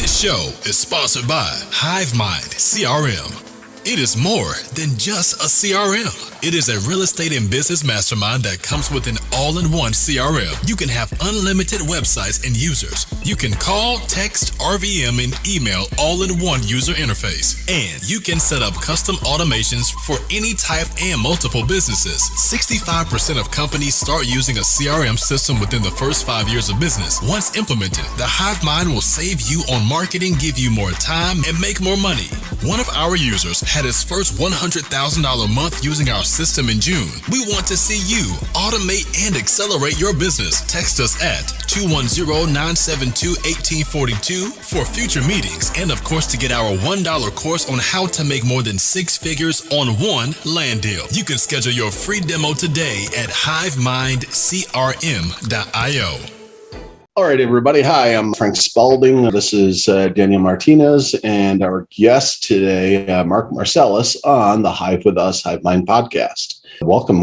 This show is sponsored by HiveMind CRM. It is more than just a CRM. It is a real estate and business mastermind that comes with an all-in-one CRM. You can have unlimited websites and users. You can call, text, RVM, and email all in one user interface. And you can set up custom automations for any type and multiple businesses. 65% of companies start using a CRM system within the first 5 years of business. Once implemented, the HiveMind will save you on marketing, give you more time, and make more money. One of our users had his first $100,000 month using our system in June. We want to see you automate and accelerate your business. Text us at 210-972-1842 for future meetings and, of course, to get our $1 course on how to make more than 6 figures on one land deal. You can schedule your free demo today at hivemindcrm.io. All right, everybody. Hi, I'm Frank Spalding. This is Daniel Martinez, and our guest today, Mark Marcellus, on the Hive with Us, HiveMind podcast. Welcome,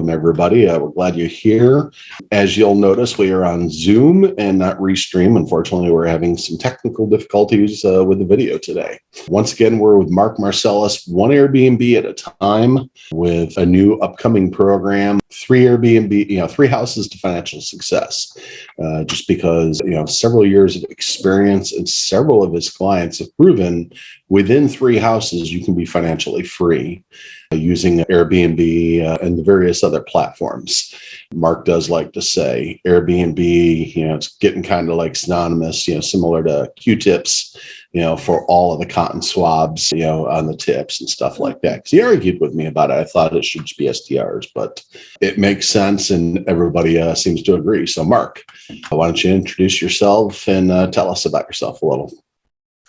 everybody. We're glad you're here. As you'll notice, we are on Zoom and not Restream. Unfortunately, we're having some technical difficulties with the video today. Once again, we're with Mark Marcellus, one Airbnb at a time, with a new upcoming program, 3 Airbnb, 3 houses to financial success. Just because, several years of experience and several of his clients have proven within 3 houses, you can be financially free using Airbnb and the various other platforms. Mark does like to say Airbnb, it's getting kind of like synonymous, similar to Q-tips, for all of the cotton swabs, on the tips and stuff like that. Because he argued with me about it. I thought it should just be STRs, but it makes sense and everybody seems to agree. So Mark, why don't you introduce yourself and tell us about yourself a little?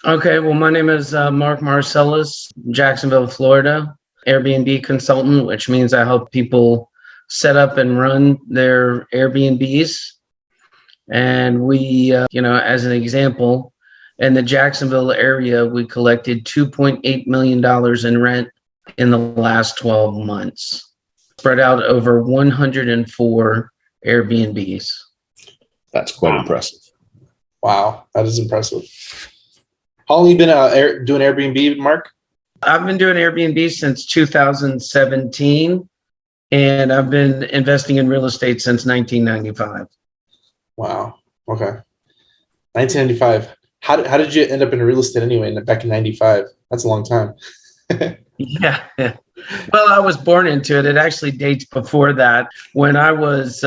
Okay, well, my name is Mark Marcellus, Jacksonville, Florida, Airbnb consultant, which means I help people set up and run their Airbnbs. And we, as an example, in the Jacksonville area, we collected $2.8 million in rent in the last 12 months, spread out over 104 Airbnbs. That's quite impressive. Wow, that is impressive. How long have you been doing Airbnb, Mark? I've been doing Airbnb since 2017, and I've been investing in real estate since 1995. Wow. Okay. 1995. How did you end up in real estate anyway, back in 95? That's a long time. Yeah. Well, I was born into it. It actually dates before that. When I was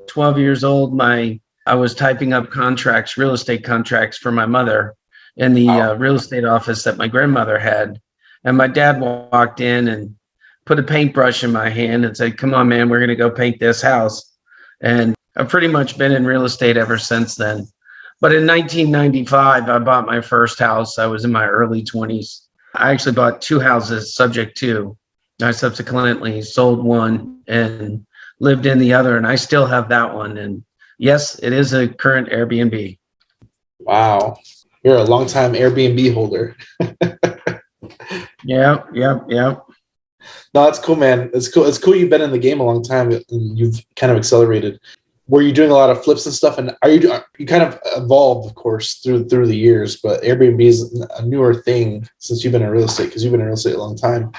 12 years old, I was typing up real estate contracts for my mother in the real estate office that my grandmother had. And my dad walked in and put a paintbrush in my hand and said, "Come on, man, we're going to go paint this house." And I've pretty much been in real estate ever since then. But in 1995, I bought my first house. I was in my early 20s. I actually bought 2 houses subject to. I subsequently sold one and lived in the other, and I still have that one. And yes, it is a current Airbnb. Wow. You're a longtime Airbnb holder. Yeah. No, that's cool, man. It's cool you've been in the game a long time and you've kind of accelerated. Were you doing a lot of flips and stuff? And you kind of evolved, of course, through the years, but Airbnb is a newer thing since you've been in real estate, because you've been in real estate a long time.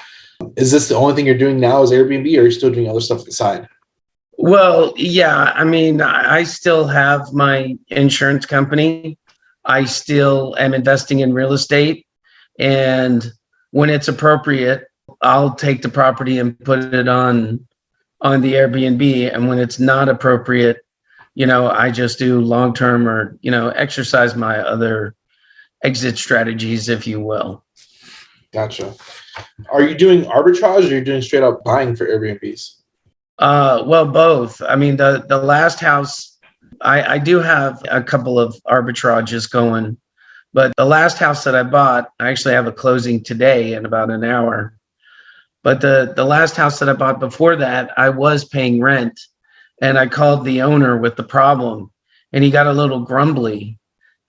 Is this the only thing you're doing now is Airbnb, or are you still doing other stuff on the side? Well, yeah. I mean, I still have my insurance company. I still am investing in real estate. And when it's appropriate, I'll take the property and put it on the Airbnb. And when it's not appropriate, I just do long-term or, exercise my other exit strategies, if you will. Gotcha. Are you doing arbitrage, or you're doing straight up buying for Airbnbs? Well, both. I mean, the last house, I do have a couple of arbitrages going, but the last house that I bought, I actually have a closing today in about an hour. But the last house that I bought before that, I was paying rent, and I called the owner with the problem, and he got a little grumbly.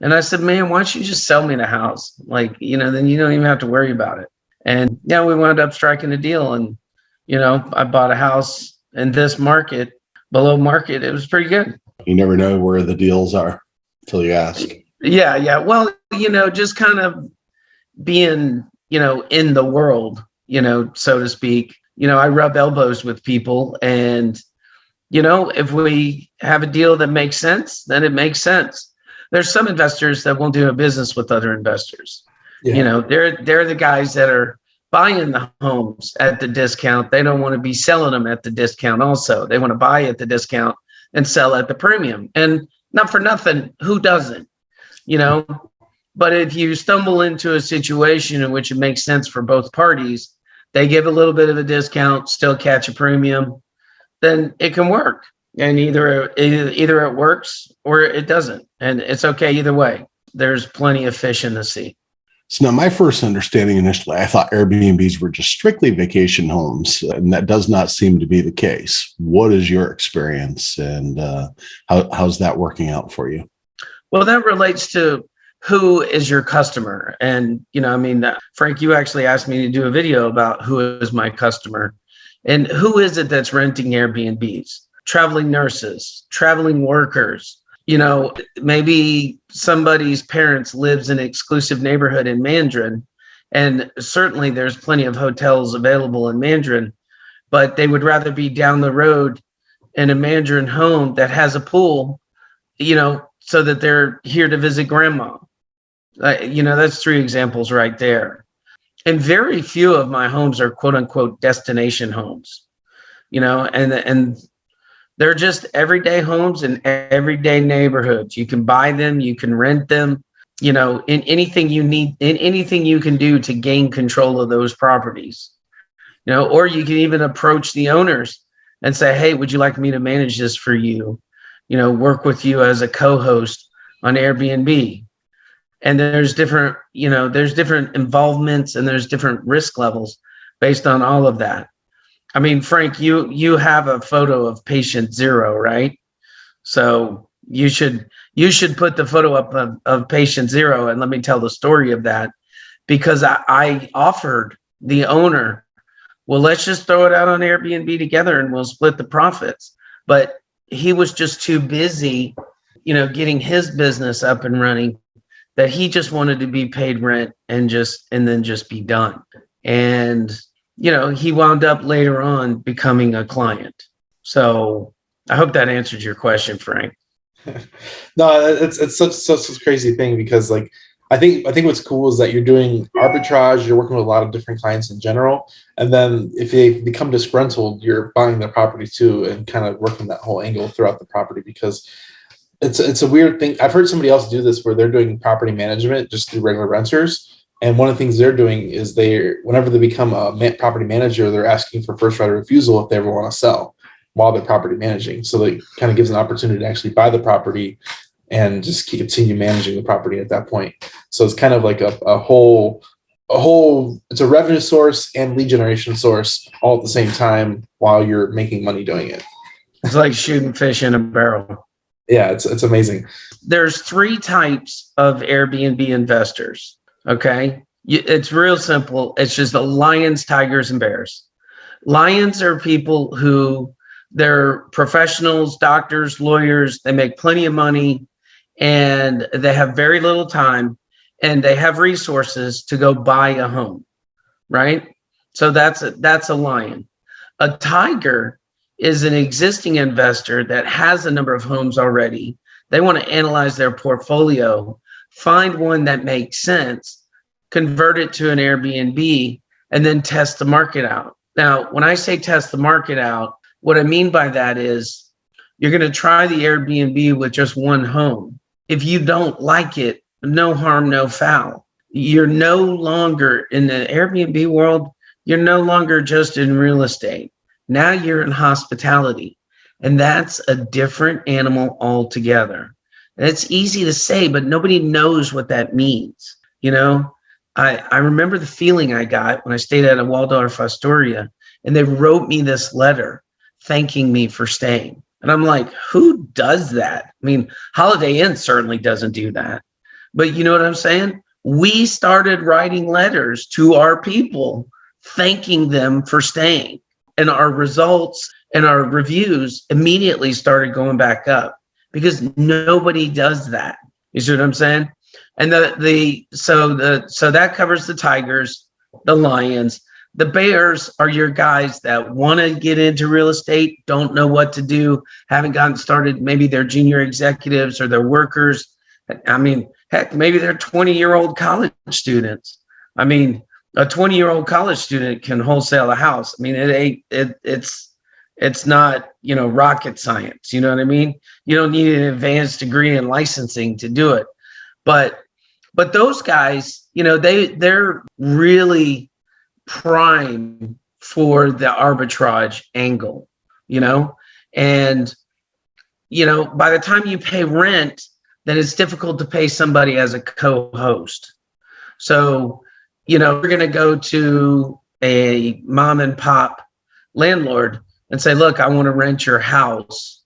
And I said, "Man, why don't you just sell me the house? Then you don't even have to worry about it." And yeah, we wound up striking a deal, and I bought a house in this market, below market. It was pretty good. You never know where the deals are until you ask. Yeah. Well, just kind of being, in the world, so to speak. I rub elbows with people, and, if we have a deal that makes sense, then it makes sense. There's some investors that won't do a business with other investors. Yeah. They're the guys that are buying the homes at the discount. They don't want to be selling them at the discount also. They want to buy at the discount and sell at the premium. And not for nothing, who doesn't? But if you stumble into a situation in which it makes sense for both parties, they give a little bit of a discount, still catch a premium, then it can work. And either it works or it doesn't. And it's okay either way. There's plenty of fish in the sea. So now my first understanding initially, I thought Airbnbs were just strictly vacation homes, and that does not seem to be the case. What is your experience, and how's that working out for you? Well, that relates to who is your customer. And, Frank, you actually asked me to do a video about who is my customer and who is it that's renting Airbnbs. Traveling nurses, traveling workers. Maybe somebody's parents lives in an exclusive neighborhood in Mandarin, and certainly there's plenty of hotels available in Mandarin, but they would rather be down the road in a Mandarin home that has a pool, so that they're here to visit grandma. That's 3 examples right there. And very few of my homes are quote unquote destination homes, and they're just everyday homes in everyday neighborhoods. You can buy them, you can rent them, in anything you need, in anything you can do to gain control of those properties. Or you can even approach the owners and say, hey, would you like me to manage this for you? Work with you as a co-host on Airbnb. And there's different involvements, and there's different risk levels based on all of that. I mean, Frank, you have a photo of patient 0, right? So you should put the photo up of patient 0, and let me tell the story of that, because I offered the owner, well, let's just throw it out on Airbnb together and we'll split the profits. But he was just too busy, getting his business up and running, that he just wanted to be paid rent and then just be done. And he wound up later on becoming a client. So I hope that answered your question, Frank. No, it's such a crazy thing, because I think what's cool is that you're doing arbitrage, you're working with a lot of different clients in general. And then if they become disgruntled, you're buying their property too, and kind of working that whole angle throughout the property, because it's a weird thing. I've heard somebody else do this where they're doing property management just through regular renters. And one of the things they're doing is whenever they become a property manager, they're asking for first right of refusal if they ever want to sell while they're property managing. So it kind of gives an opportunity to actually buy the property and just continue managing the property at that point. So it's kind of like a whole, it's a revenue source and lead generation source all at the same time while you're making money doing it. It's like shooting fish in a barrel. Yeah, it's amazing. There's 3 types of Airbnb investors. Okay. It's real simple. It's just the lions, tigers, and bears. Lions are people who they're professionals, doctors, lawyers. They make plenty of money and they have very little time, and they have resources to go buy a home. Right. So that's a lion. A tiger is an existing investor that has a number of homes already. They want to analyze their portfolio, find one that makes sense, convert it to an Airbnb, and then test the market out. Now, when I say test the market out, what I mean by that is you're going to try the Airbnb with just one home. If you don't like it, no harm, no foul. You're no longer in the Airbnb world. You're no longer just in real estate. Now you're in hospitality, and that's a different animal altogether. And it's easy to say, but nobody knows what that means. I remember the feeling I got when I stayed at a Waldorf Astoria, and they wrote me this letter thanking me for staying. And I'm like, who does that? I mean, Holiday Inn certainly doesn't do that. But you know what I'm saying? We started writing letters to our people, thanking them for staying. And our results and our reviews immediately started going back up, because nobody does that. You see what I'm saying? And so that covers the tigers, the lions. The bears are your guys that want to get into real estate, don't know what to do, haven't gotten started. Maybe they're junior executives or they're workers. I mean, heck, maybe they're 20-year-old college students. I mean, a 20-year-old college student can wholesale a house. I mean, it's not, rocket science. You know what I mean? You don't need an advanced degree in licensing to do it. But those guys, they're really prime for the arbitrage angle, and by the time you pay rent, then it's difficult to pay somebody as a co-host. So we're going to go to a mom and pop landlord and say, look, I want to rent your house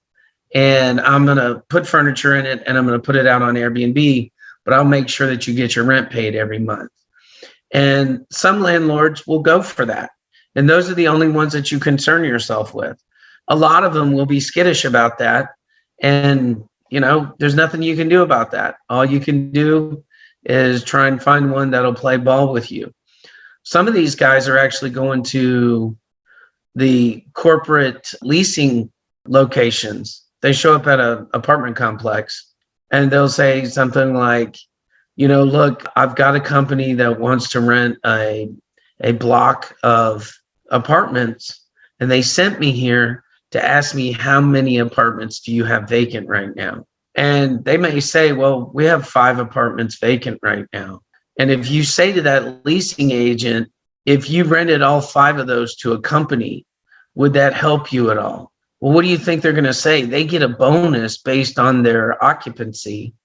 and I'm going to put furniture in it and I'm going to put it out on Airbnb, but I'll make sure that you get your rent paid every month. And some landlords will go for that. And those are the only ones that you concern yourself with. A lot of them will be skittish about that. And, there's nothing you can do about that. All you can do is try and find one that'll play ball with you. Some of these guys are actually going to the corporate leasing locations. They show up at an apartment complex and they'll say something like, look, I've got a company that wants to rent a block of apartments, and they sent me here to ask me how many apartments do you have vacant right now? And they may say, well, we have 5 apartments vacant right now. And if you say to that leasing agent, if you rented all 5 of those to a company, would that help you at all? Well, what do you think they're going to say? They get a bonus based on their occupancy,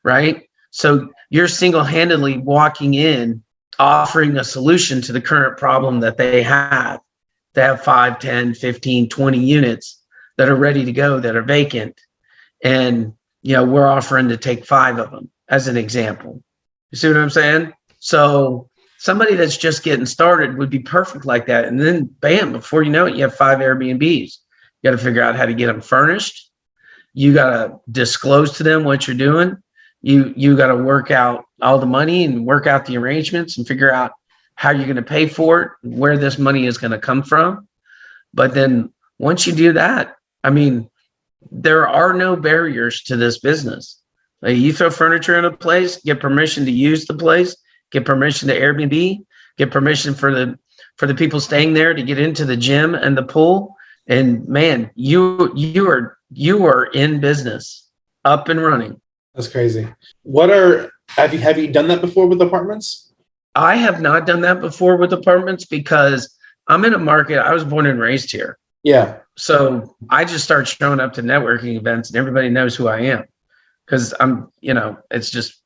right? So you're single-handedly walking in, offering a solution to the current problem that they have. They have 5, 10, 15, 20 units that are ready to go, that are vacant. And, we're offering to take 5 of them as an example. You see what I'm saying? So somebody that's just getting started would be perfect like that. And then bam, before you know it, you have 5 Airbnbs. You got to figure out how to get them furnished. You got to disclose to them what you're doing. You got to work out all the money and work out the arrangements and figure out how you're going to pay for it, where this money is going to come from. But then once you do that, I mean, there are no barriers to this business. Like, you throw furniture in a place, get permission to use the place, get permission to Airbnb, get permission for the people staying there to get into the gym and the pool. And man, you are in business, up and running. That's crazy. Have you done that before with apartments? I have not done that before with apartments because I'm in a market. I was born and raised here. Yeah. So I just start showing up to networking events and everybody knows who I am because I'm, it's just,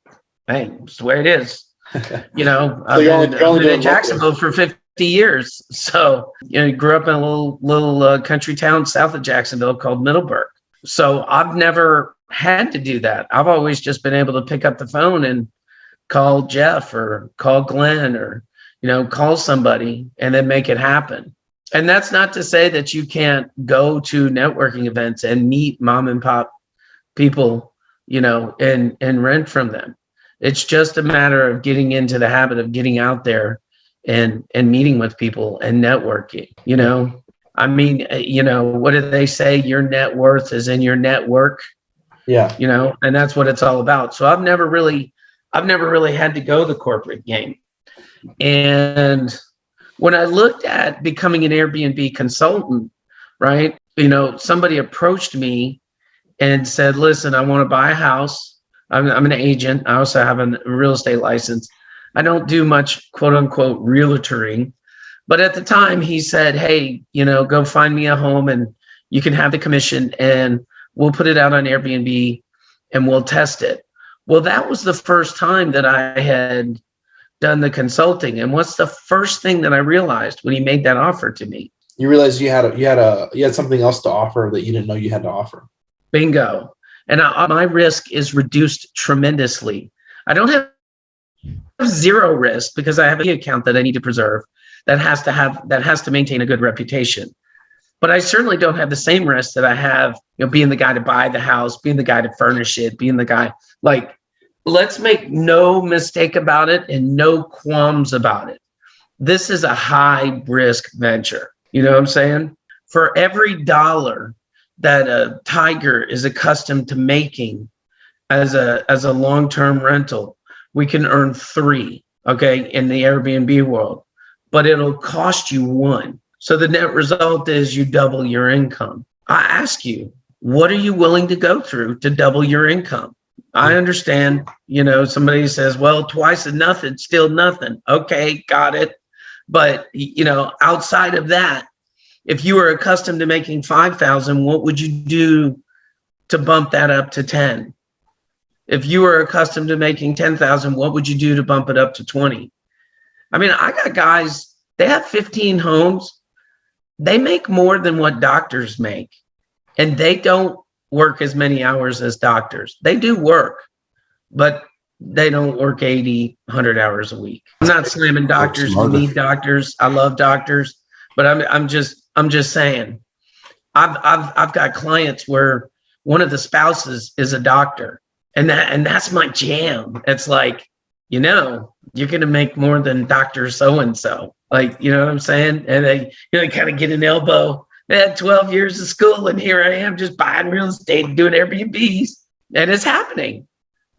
hey, it's the way it is. I've been in Jacksonville for 50 years. So, grew up in a little country town south of Jacksonville called Middleburg. So I've never had to do that. I've always just been able to pick up the phone and call Jeff or call Glenn or, call somebody and then make it happen. And that's not to say that you can't go to networking events and meet mom and pop people, and rent from them. It's just a matter of getting into the habit of getting out there and meeting with people and networking, I mean, what do they say? Your net worth is in your network. Yeah. And that's what it's all about. So I've never really had to go the corporate game. And when I looked at becoming an Airbnb consultant, right, somebody approached me and said, listen, I want to buy a house. I'm an agent. I also have a real estate license. I don't do much, quote unquote, realtoring. But at the time he said, hey, go find me a home and you can have the commission and we'll put it out on Airbnb and we'll test it. Well, that was the first time that I had done the consulting. And what's the first thing that I realized when he made that offer to me? You realized you had something else to offer that you didn't know you had to offer. Bingo. And my risk is reduced tremendously. I don't have zero risk because I have an account that I need to preserve that has to maintain a good reputation. But I certainly don't have the same risk that I have, being the guy to buy the house, being the guy to furnish it, being the guy, like, let's make no mistake about it and no qualms about it. This is a high risk venture. You know what I'm saying? For every dollar that a tiger is accustomed to making as a long-term rental, we can earn 3, okay, in the Airbnb world, but it'll cost you 1. So the net result is you double your income. I ask you, what are you willing to go through to double your income? I understand, somebody says, well, twice is nothing, still nothing. Okay, got it. But, outside of that, if you were accustomed to making 5,000, what would you do to bump that up to 10? If you were accustomed to making 10,000, what would you do to bump it up to 20? I mean, I got guys, they have 15 homes. They make more than what doctors make, and they don't work as many hours as doctors. They do work, but they don't work 80, 100 hours a week. I'm not slamming doctors. We need doctors. I love doctors, but I'm just saying, I've got clients where one of the spouses is a doctor, and that's my jam. It's like, you're going to make more than Dr. So-and-so. Like, you know what I'm saying? And they kind of get an elbow. They had 12 years of school, and here I am just buying real estate and doing Airbnbs. And it's happening.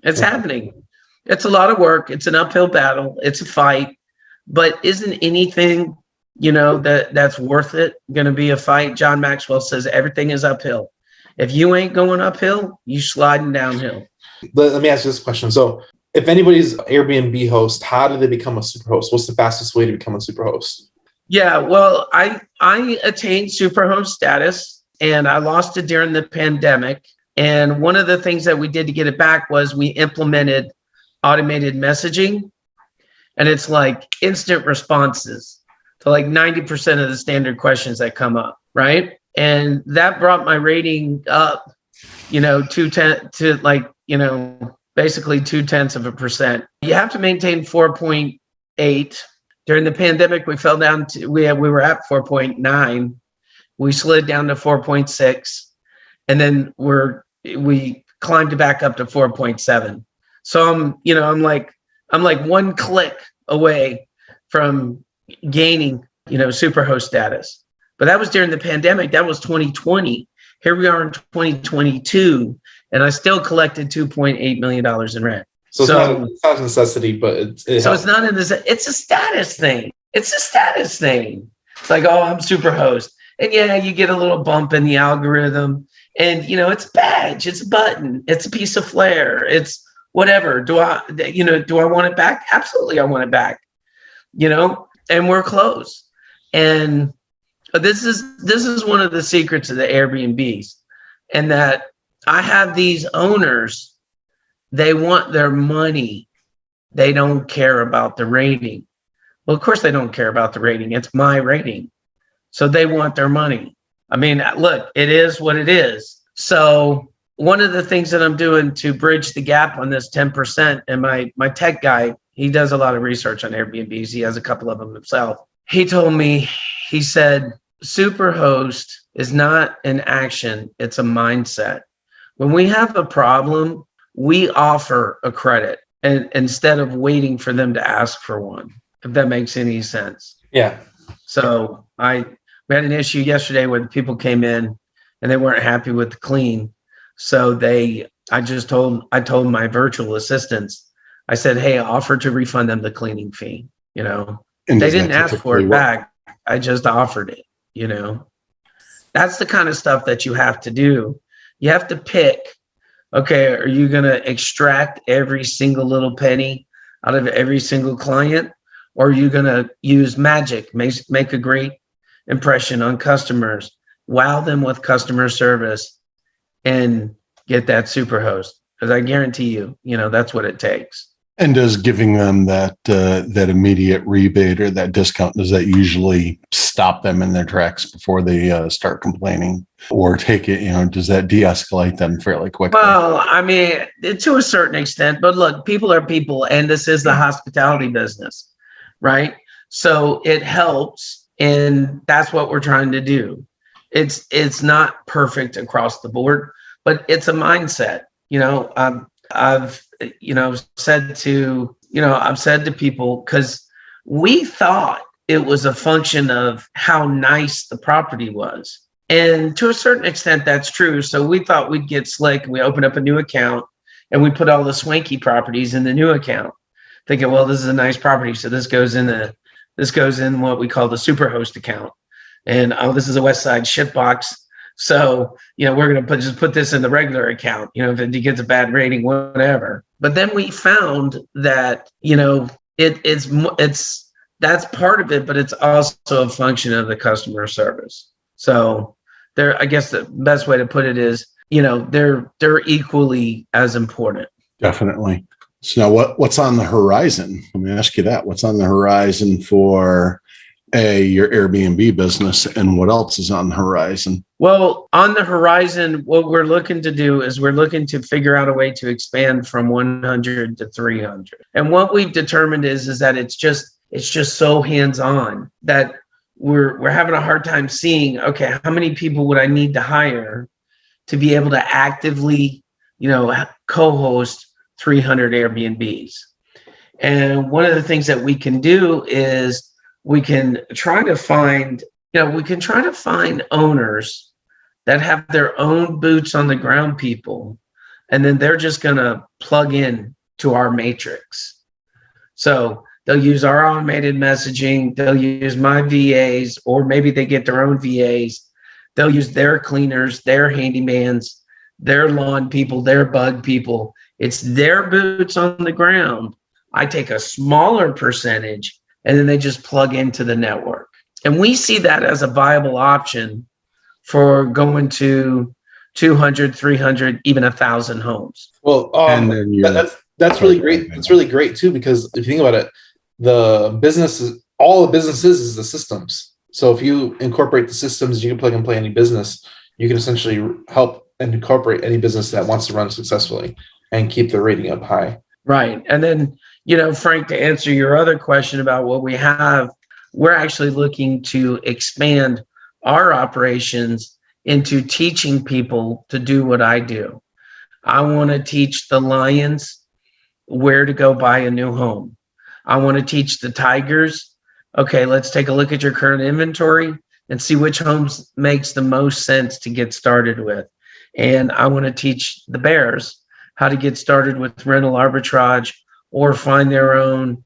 It's happening. It's a lot of work. It's an uphill battle. It's a fight. But isn't anything, that's worth it going to be a fight? John Maxwell says everything is uphill. If you ain't going uphill, you sliding downhill. Let me ask you this question. So if anybody's Airbnb host, how do they become a super host? What's the fastest way to become a super host? Yeah, well, I attained superhost status, and I lost it during the pandemic. And one of the things that we did to get it back was we implemented automated messaging, and it's like instant responses to like 90% of the standard questions that come up, right? And that brought my rating up, basically 0.2%. You have to maintain 4.8. During the pandemic, we fell down to, we were at 4.9. We slid down to 4.6, and then we climbed back up to 4.7. So I'm like one click away from gaining, superhost status. But that was during the pandemic. That was 2020. Here we are in 2022, and I still collected $2.8 million in rent. So it's not a necessity, but it's not in this. It's a status thing. It's like, oh, I'm superhost. And yeah, you get a little bump in the algorithm, and it's a badge, it's a button, it's a piece of flair, it's whatever. Do I want it back? Absolutely, I want it back. And we're close. And this is one of the secrets of the Airbnbs, and that I have these owners. They want their money. They don't care about the rating. Well, of course they don't care about the rating. It's my rating. So they want their money. I mean, look, it is what it is. So one of the things that I'm doing to bridge the gap on this 10%, and my tech guy, he does a lot of research on Airbnbs. He has a couple of them himself. He told me, he said, Superhost is not an action. It's a mindset. When we have a problem, we offer a credit, and instead of waiting for them to ask for one, if that makes any sense. Yeah. So we had an issue yesterday where the people came in and they weren't happy with the clean. So I told my virtual assistants, I said, hey, offer to refund them the cleaning fee, And they didn't ask for it back. I just offered it, That's the kind of stuff that you have to do. You have to pick. Okay, are you going to extract every single little penny out of every single client? Or are you going to use magic, make a great impression on customers, wow them with customer service, and get that superhost? Because I guarantee you, that's what it takes. And does giving them that immediate rebate or that discount, does that usually stop them in their tracks before they start complaining, or take it? Does that de-escalate them fairly quickly? Well, I mean, to a certain extent. But look, people are people, and this is the hospitality business, right? So it helps, and that's what we're trying to do. It's not perfect across the board, but it's a mindset. I've said to people, because we thought it was a function of how nice the property was. And to a certain extent, that's true. So we thought we'd get slick. We opened up a new account and we put all the swanky properties in the new account, thinking, well, this is a nice property. So this goes in what we call the Superhost account. And this is a West Side shitbox. So, we're going to just put this in the regular account, if it gets a bad rating, whatever. But then we found that, it's that's part of it, but it's also a function of the customer service. So I guess the best way to put it is, they're equally as important. Definitely. So now what's on the horizon? Let me ask you that. What's on the horizon for your Airbnb business, and what else is on the horizon? Well, on the horizon, what we're looking to do is we're looking to figure out a way to expand from 100 to 300. And what we've determined is that it's just so hands-on that we're having a hard time seeing, okay, how many people would I need to hire to be able to actively, co-host 300 Airbnbs. And one of the things that we can do is we can try to find owners that have their own boots on the ground people, and then they're just going to plug in to our matrix. So they'll use our automated messaging, they'll use my VAs, or maybe they get their own VAs. They'll use their cleaners, their handymans, their lawn people, their bug people. It's their boots on the ground. I take a smaller percentage, and then they just plug into the network. And we see that as a viable option for going to 200, 300, even 1,000 homes. Well, that's really great. It's really great too, because if you think about it, all the businesses is the systems. So if you incorporate the systems, you can plug and play any business. You can essentially help and incorporate any business that wants to run successfully and keep the rating up high. Right. And then, Frank, to answer your other question about what we have, we're actually looking to expand our operations into teaching people to do what I do. I want to teach the lions where to go buy a new home. I want to teach the tigers, okay, let's take a look at your current inventory and see which homes makes the most sense to get started with. And I want to teach the bears how to get started with rental arbitrage, or find their own,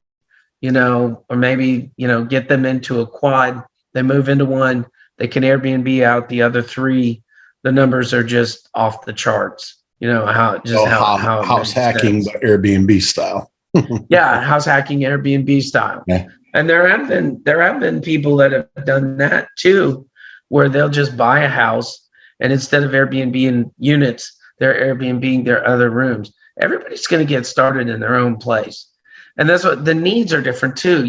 or maybe, get them into a quad. They move into one, they can Airbnb out the other three. The numbers are just off the charts. How house hacking, but Airbnb style. Yeah, house hacking Airbnb style. Yeah. And there have been people that have done that too, where they'll just buy a house, and instead of Airbnb in units, they're Airbnb their other rooms. Everybody's going to get started in their own place. And that's what the needs are different too.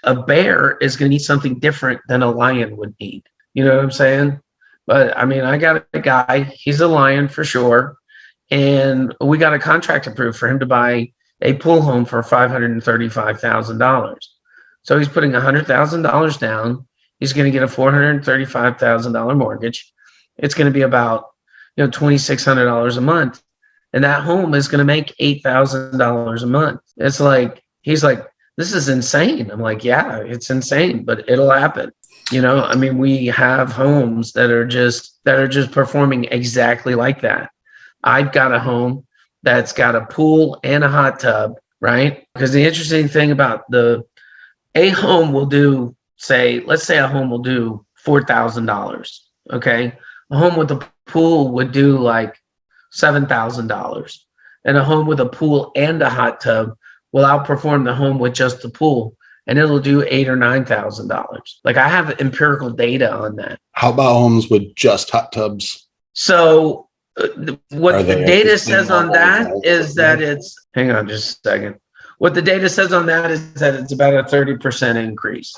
A bear is going to need something different than a lion would need. You know what I'm saying? But I mean, I got a guy, he's a lion for sure. And we got a contract approved for him to buy a pool home for $535,000. So he's putting $100,000 down. He's going to get a $435,000 mortgage. It's going to be about $2,600 a month. And that home is going to make $8,000 a month. It's like, he's like, this is insane. I'm like, yeah, it's insane, but it'll happen. We have homes that are just performing exactly like that. I've got a home that's got a pool and a hot tub, right? Because the interesting thing about a home will do, let's say a home will do $4,000. Okay. A home with a pool would do like $7,000, and a home with a pool and a hot tub will outperform the home with just the pool, and it'll do $8,000 or $9,000. Like, I have empirical data on that. How about homes with just hot tubs? So what the data says on that is that hang on just a second. What the data says on that is that it's about a 30% increase.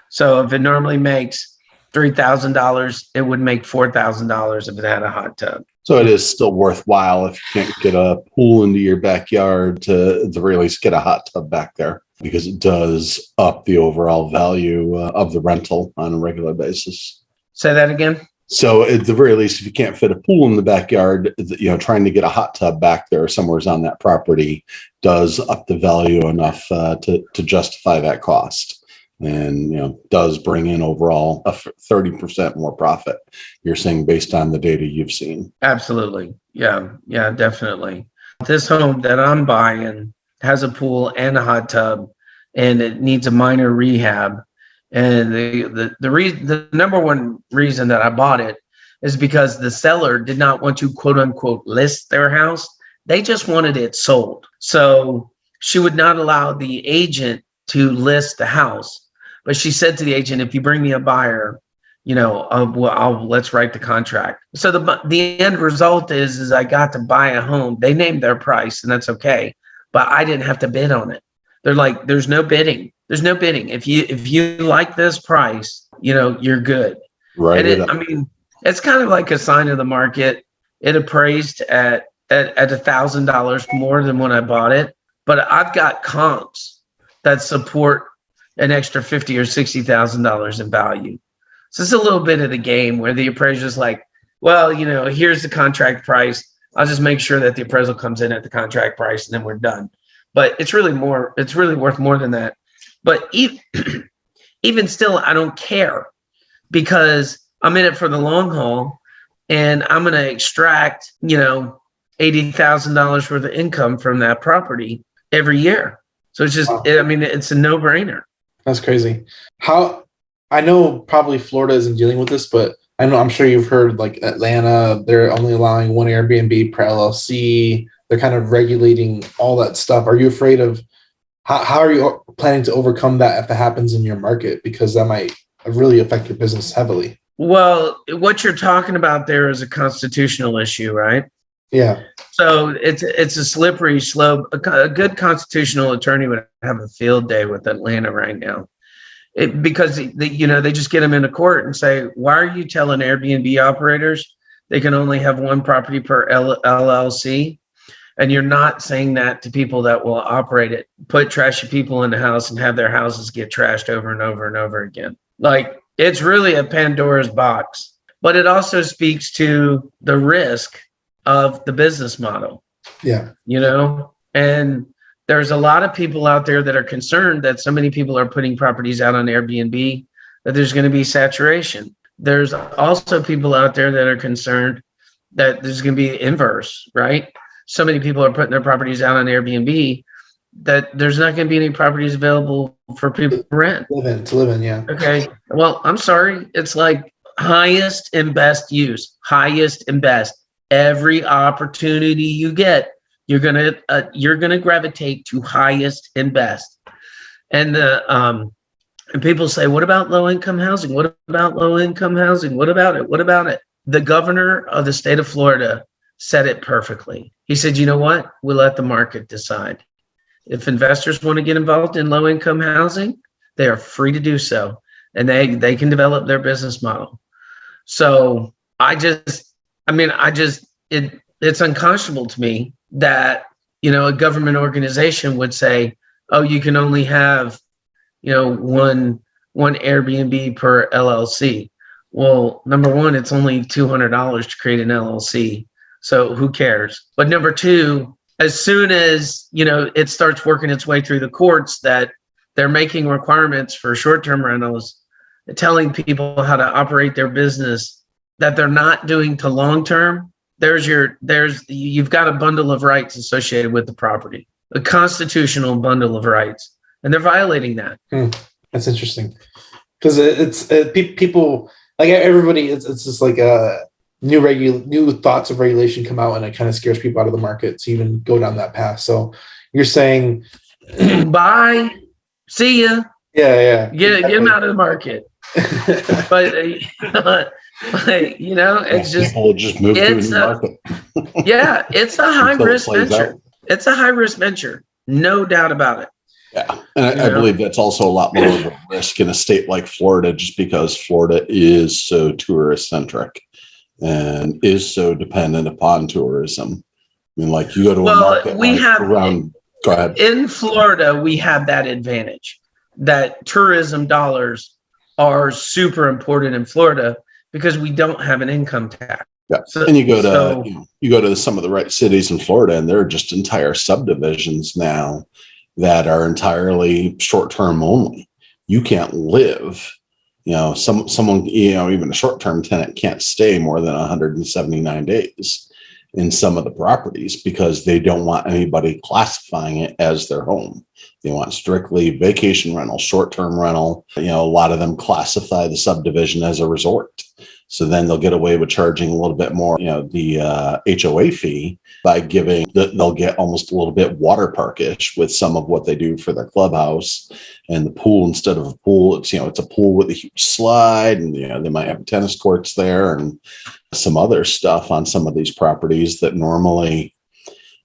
So if it normally makes $3,000, it would make $4,000 if it had a hot tub. So it is still worthwhile if you can't get a pool into your backyard to really least get a hot tub back there, because it does up the overall value of the rental on a regular basis. Say that again. So at the very least, if you can't fit a pool in the backyard, trying to get a hot tub back there somewhere on that property does up the value enough to justify that cost, and does bring in overall a 30% more profit. You're saying based on the data you've seen. Absolutely, yeah, definitely. This home that I'm buying has a pool and a hot tub, and it needs a minor rehab. And the number one reason that I bought it is because the seller did not want to quote unquote list their house. They just wanted it sold. So she would not allow the agent to list the house. But she said to the agent, if you bring me a buyer, let's write the contract. So the end result is I got to buy a home. They named their price, and that's okay. But I didn't have to bid on it. They're like, there's no bidding. There's no bidding. If you like this price, you're good. Right. And it's kind of like a sign of the market. It appraised at $1,000 more than when I bought it, but I've got comps that support an extra $50,000 or $60,000 in value. So it's a little bit of the game where the appraiser's like, well, here's the contract price. I'll just make sure that the appraisal comes in at the contract price, and then we're done. But it's really worth more than that. But even still, I don't care, because I'm in it for the long haul, and I'm going to extract, $80,000 worth of income from that property every year. So it's just, wow. It's a no-brainer. That's crazy. I know probably Florida isn't dealing with this, but I'm sure you've heard like Atlanta, they're only allowing one Airbnb per LLC. They're kind of regulating all that stuff. Are you afraid of how are you planning to overcome that if it happens in your market? Because that might really affect your business heavily. Well, what you're talking about there is a constitutional issue, right? Yeah. So it's a slippery slope. A good constitutional attorney would have a field day with Atlanta right now. Because they just get them into court and say, why are you telling Airbnb operators they can only have one property per LLC? And you're not saying that to people that will operate it, put trashy people in the house and have their houses get trashed over and over and over again. Like, it's really a Pandora's box, but it also speaks to the risk of the business model. Yeah. And there's a lot of people out there that are concerned that so many people are putting properties out on Airbnb that there's going to be saturation. There's also people out there that are concerned that there's going to be inverse, right? So many people are putting their properties out on Airbnb that there's not going to be any properties available for people to rent. To live in, yeah. Okay. Well, I'm sorry. It's like highest and best use, highest and best. Every opportunity you get, you're gonna gravitate to highest and best. And and people say, what about low income housing? What about low income housing? What about it? What about it? The governor of the state of Florida said it perfectly. He said, you know what? We'll let the market decide. If investors want to get involved in low income housing, they are free to do so, and they can develop their business model. So it's unconscionable to me that, a government organization would say, oh, you can only have, one Airbnb per LLC. Well, number one, it's only $200 to create an LLC. So who cares? But number two, as soon as, it starts working its way through the courts that they're making requirements for short-term rentals, telling people how to operate their business that they're not doing to long-term, you've got a bundle of rights associated with the property, a constitutional bundle of rights, and they're violating that. That's interesting, because people, like everybody, it's just like new thoughts of regulation come out, and it kind of scares people out of the market to even go down that path. So you're saying, bye, see ya. Yeah. Get them out of the market. But it's just people will just move to a new market. Yeah, it's a high risk venture. It's a high risk venture, no doubt about it. Yeah, and I believe that's also a lot more of a risk in a state like Florida, just because Florida is so tourist centric and is so dependent upon tourism. I mean, like, you go to a market go ahead. In Florida, we have that advantage that tourism dollars are super important in Florida, because we don't have an income tax. Yeah. So, and you go to you go to some of the right cities in Florida, and there are just entire subdivisions now that are entirely short-term only. You can't live, someone, even a short-term tenant can't stay more than 179 days in some of the properties because they don't want anybody classifying it as their home. They want strictly vacation rental, short-term rental. A lot of them classify the subdivision as a resort. So then they'll get away with charging a little bit more, the HOA fee by they'll get almost a little bit water parkish with some of what they do for their clubhouse and the pool. Instead of a pool, it's a pool with a huge slide, and they might have tennis courts there and some other stuff on some of these properties that normally,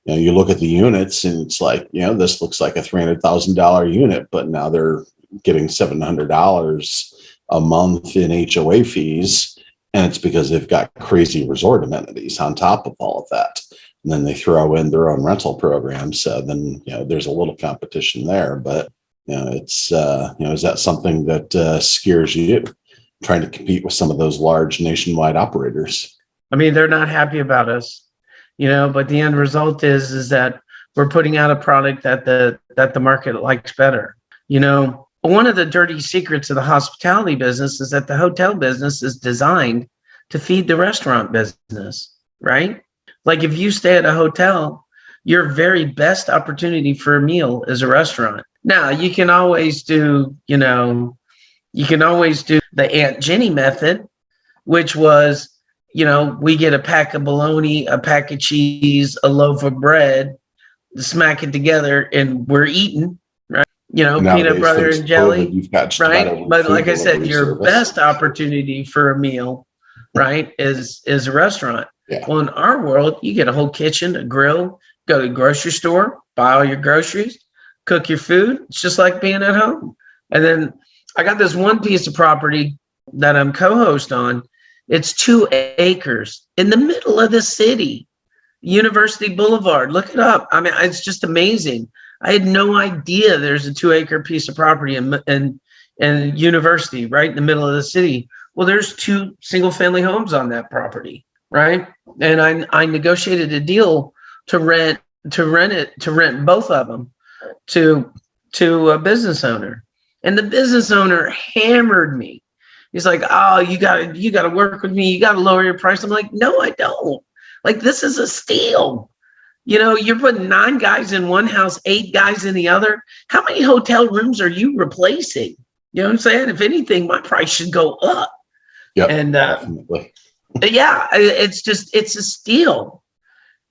you look at the units and it's like, this looks like a $300,000 unit, but now they're getting $700 a month in HOA fees. And it's because they've got crazy resort amenities on top of all of that. And then they throw in their own rental programs. So then, there's a little competition there. But, it's, is that something that scares you, trying to compete with some of those large nationwide operators? I mean, they're not happy about us, but the end result is that we're putting out a product that the market likes better. One of the dirty secrets of the hospitality business is that the hotel business is designed to feed the restaurant business, right? Like if you stay at a hotel, your very best opportunity for a meal is a restaurant. Now, you can always do, the Aunt Jenny method, which was, we get a pack of bologna, a pack of cheese, a loaf of bread, smack it together, and we're eating. Peanut butter and jelly, right? But like I said, your best opportunity for a meal, right, is a restaurant. Yeah. Well, in our world, you get a whole kitchen, a grill, go to the grocery store, buy all your groceries, cook your food. It's just like being at home. And then I got this one piece of property that I'm co-host on. It's 2 acres in the middle of the city, University Boulevard. Look it up. I mean, it's just amazing. I had no idea there's a 2-acre piece of property in University right in the middle of the city. Well, there's 2 single-family homes on that property, right? And I negotiated a deal to rent both of them to a business owner, and the business owner hammered me. He's like, "Oh, you got to work with me. You got to lower your price." I'm like, "No, I don't. Like, this is a steal." You're putting 9 guys in one house, 8 guys in the other. How many hotel rooms are you replacing? You know what I'm saying? If anything, my price should go up. Yeah, and definitely. Yeah, it's a steal.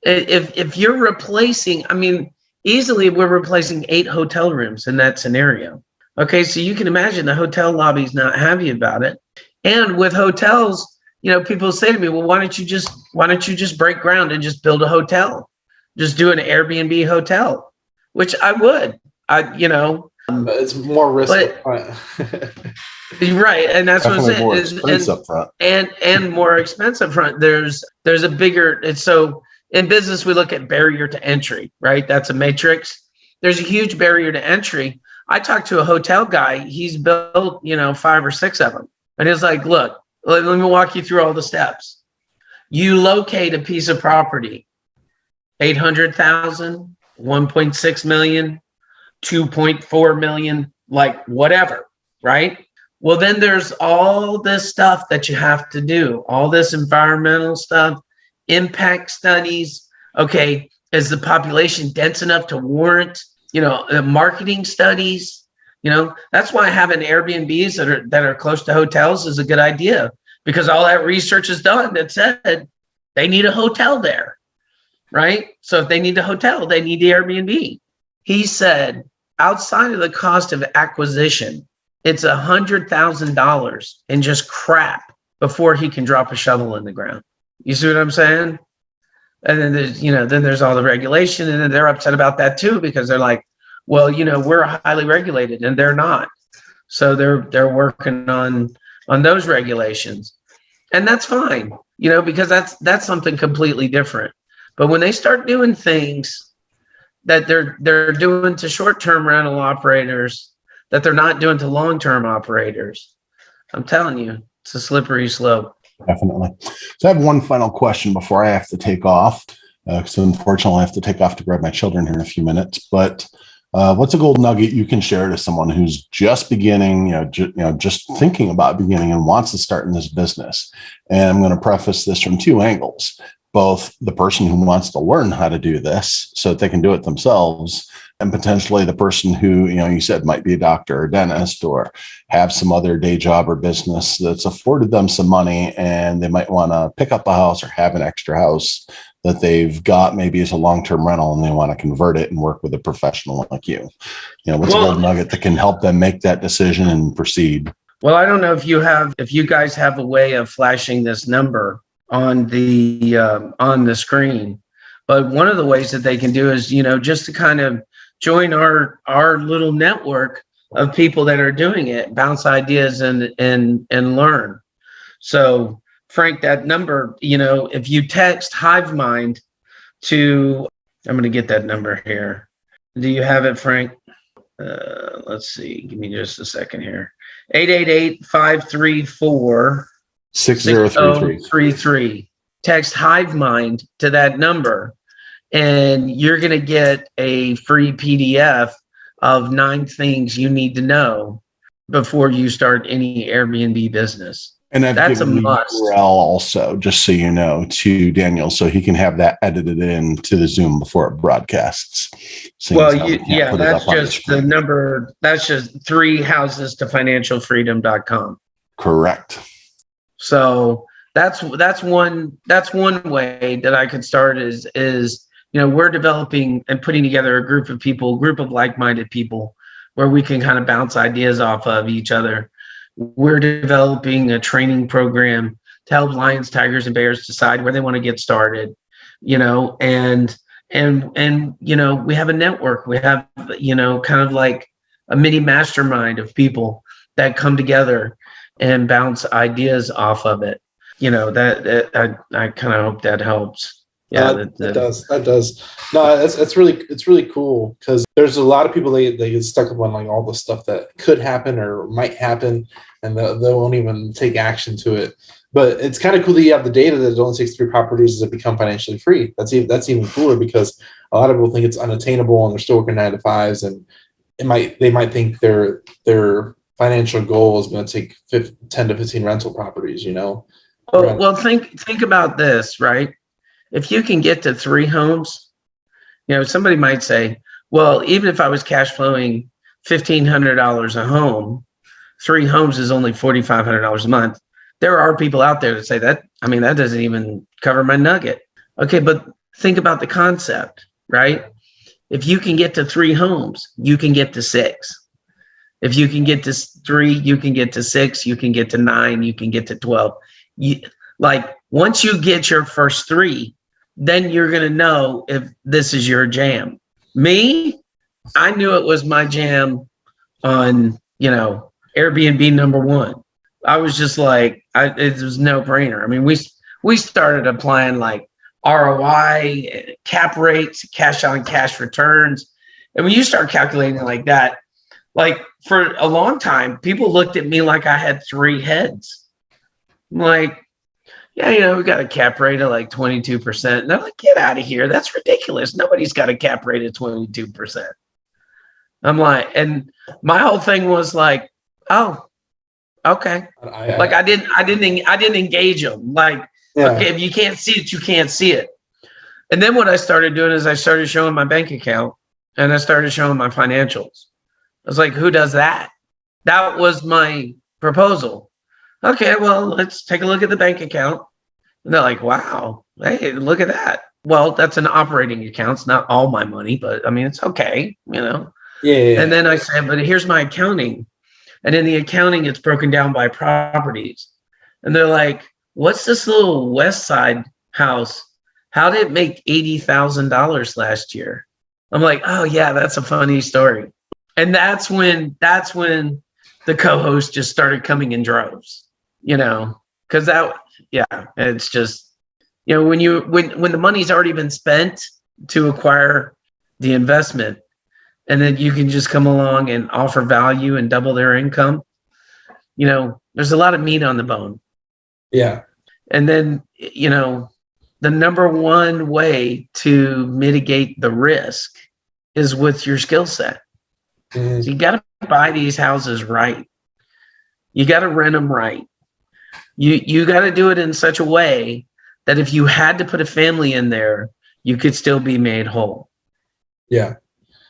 If you're replacing, I mean, easily we're replacing 8 hotel rooms in that scenario. Okay, so you can imagine the hotel lobby's not happy about it. And with hotels, people say to me, "Well, why don't you just break ground and just build a hotel? Just do an Airbnb hotel," which I would. It's more risk up front. Right, and that's definitely what more I'm expense saying. up front. And more expensive front. There's a bigger. It's so in business we look at barrier to entry, right? That's a matrix. There's a huge barrier to entry. I talked to a hotel guy. He's built 5 or 6 of them, and he's like, "Look, let me walk you through all the steps. You locate a piece of property." 800,000, 1.6 million, 2.4 million, like whatever, right? Well, then there's all this stuff that you have to do, all this environmental stuff, impact studies. Okay, is the population dense enough to warrant, marketing studies? That's why having Airbnbs that are close to hotels is a good idea, because all that research is done that said they need a hotel there. Right? So if they need a hotel, they need the Airbnb. He said, outside of the cost of acquisition, it's $100,000 in just crap before he can drop a shovel in the ground. You see what I'm saying? And then there's all the regulation, and then they're upset about that too, because they're like, "Well, we're highly regulated," and they're not. So they're working on those regulations, and that's fine, because that's something completely different. But when they start doing things that they're doing to short-term rental operators that they're not doing to long-term operators, I'm telling you, it's a slippery slope. Definitely. So I have one final question before I have to take off. So unfortunately, I have to take off to grab my children here in a few minutes. But what's a gold nugget you can share to someone who's just beginning, just thinking about beginning and wants to start in this business? And I'm going to preface this from two angles: both the person who wants to learn how to do this so that they can do it themselves, and potentially the person who, you said might be a doctor or dentist or have some other day job or business that's afforded them some money, and they might want to pick up a house or have an extra house that they've got maybe as a long-term rental, and they want to convert it and work with a professional like you. What's a gold nugget that can help them make that decision and proceed? Well, I don't know if you guys have a way of flashing this number on the screen, but one of the ways that they can do is, just to kind of join our little network of people that are doing it, bounce ideas and learn. So Frank, that number, if you text HiveMind to, I'm going to get that number here. Do you have it, Frank? Let's see. Give me just a second here. 888-534-6033. Text HiveMind to that number, and you're going to get a free PDF of 9 things you need to know before you start any Airbnb business. And that's a must. URL also, just so you know, to Daniel, so he can have that edited in to the Zoom before it broadcasts. Well, that's just the number. That's just 3 houses to financialfreedom.com. Correct. So that's one way that I could start is we're developing and putting together a group of like-minded people where we can kind of bounce ideas off of each other. We're developing a training program to help lions, tigers, and bears decide where they want to get started, and we have a network. We have, kind of like a mini mastermind of people that come together and bounce ideas off of it. That I kind of hope that helps. Yeah, that does. No, it's really cool, because there's a lot of people they get stuck up on like all the stuff that could happen or might happen, and they won't even take action to it. But it's kind of cool that you have the data that it only takes 3 properties to become financially free. That's even cooler, because a lot of people think it's unattainable and they're still working 9 to 5s, and they might think their financial goal is going to take 10 to 15 rental properties. Well, think about this, right? If you can get to 3 homes, somebody might say, well, even if I was cash flowing $1,500 a home, 3 homes is only $4,500 a month. There are people out there that say that doesn't even cover my nugget. Okay, but think about the concept, right? If you can get to 3 homes, you can get to 6. If you can get to 3, you can get to 6, you can get to 9, you can get to 12. Once you get your first 3, then you're going to know if this is your jam. Me, I knew it was my jam on, Airbnb number 1. I was just like, it was no brainer. I mean, we started applying like ROI, cap rates, cash on cash returns. And when you start calculating like that, like for a long time, people looked at me like I had 3 heads. I'm like, yeah, we got a cap rate of like 22%. And they're like, get out of here. That's ridiculous. Nobody's got a cap rate of 22%. I'm like, and my whole thing was like, oh, okay. I didn't engage them. Like, okay, if you can't see it, you can't see it. And then what I started doing is I started showing my bank account, and I started showing my financials. I was like, who does that? That was my proposal. Okay, well, let's take a look at the bank account. And they're like, wow, hey, look at that. Well, that's an operating account. It's not all my money, but it's okay, Yeah. And then I said, but here's my accounting. And in the accounting, it's broken down by properties. And they're like, what's this little West Side house? How did it make $80,000 last year? I'm like, oh yeah, that's a funny story. And that's when the co-host just started coming in droves, because it's just, when the money's already been spent to acquire the investment, and then you can just come along and offer value and double their income, there's a lot of meat on the bone. Yeah. And then, the number one way to mitigate the risk is with your skill set. So you got to buy these houses right. You got to rent them right. You got to do it in such a way that if you had to put a family in there, you could still be made whole. Yeah.